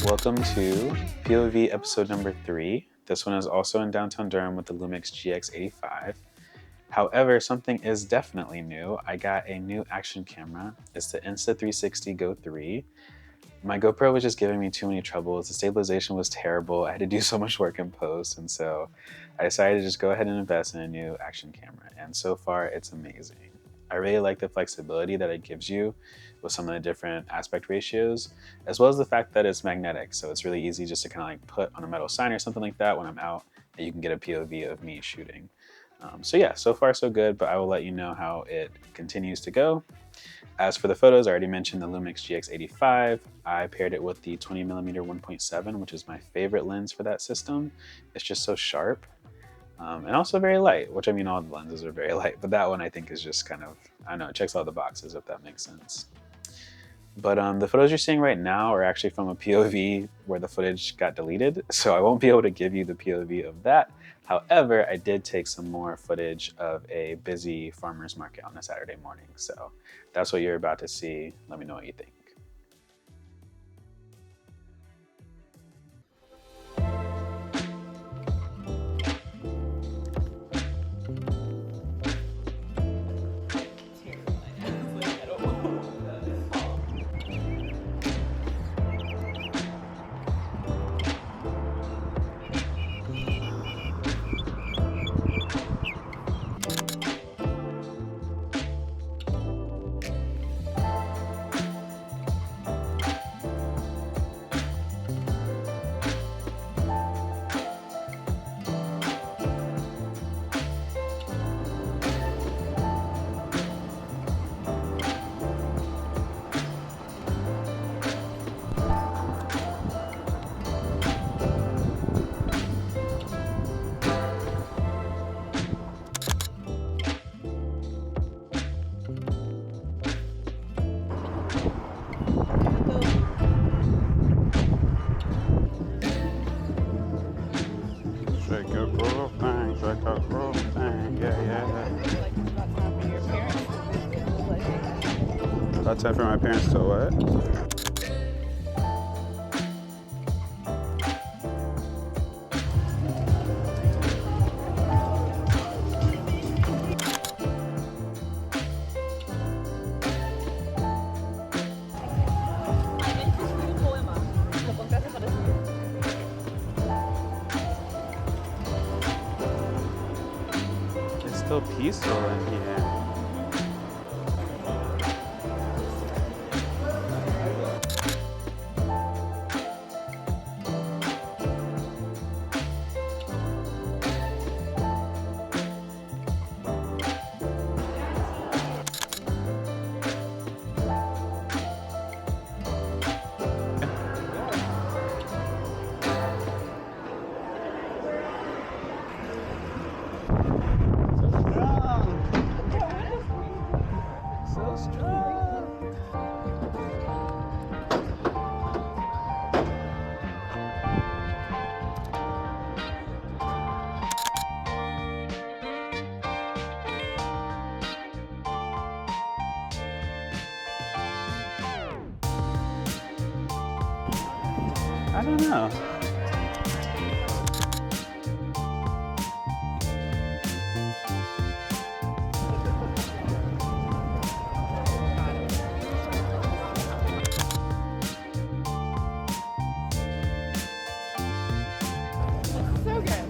Welcome to POV episode number 3. This one is also in downtown Durham with the Lumix GX85. However, something is definitely new. I got a new action camera. It's the Insta360 Go 3. My GoPro was just giving me too many troubles. The stabilization was terrible. I had to do so much work in post, and so I decided to just go ahead and invest in a new action camera. And so far, it's amazing. I really like the flexibility that it gives you with some of the different aspect ratios, as well as the fact that it's magnetic. So it's really easy just to kind of like put on a metal sign or something like that when I'm out, and you can get a POV of me shooting. So yeah, so far so good, but I will let you know how it continues to go. As for the photos, I already mentioned the Lumix GX85. I paired it with the 20mm 1.7, which is my favorite lens for that system. It's just so sharp. And also very light, which I mean, all the lenses are very light, but that one I think is just kind of, I don't know, it checks all the boxes, if that makes sense. But the photos you're seeing right now are actually from a POV where the footage got deleted, so I won't be able to give you the POV of that. However, I did take some more footage of a busy farmer's market on a Saturday morning, so that's what you're about to see. Let me know what you think. About time for my parents to what? It's still peaceful in here. I don't know. So good.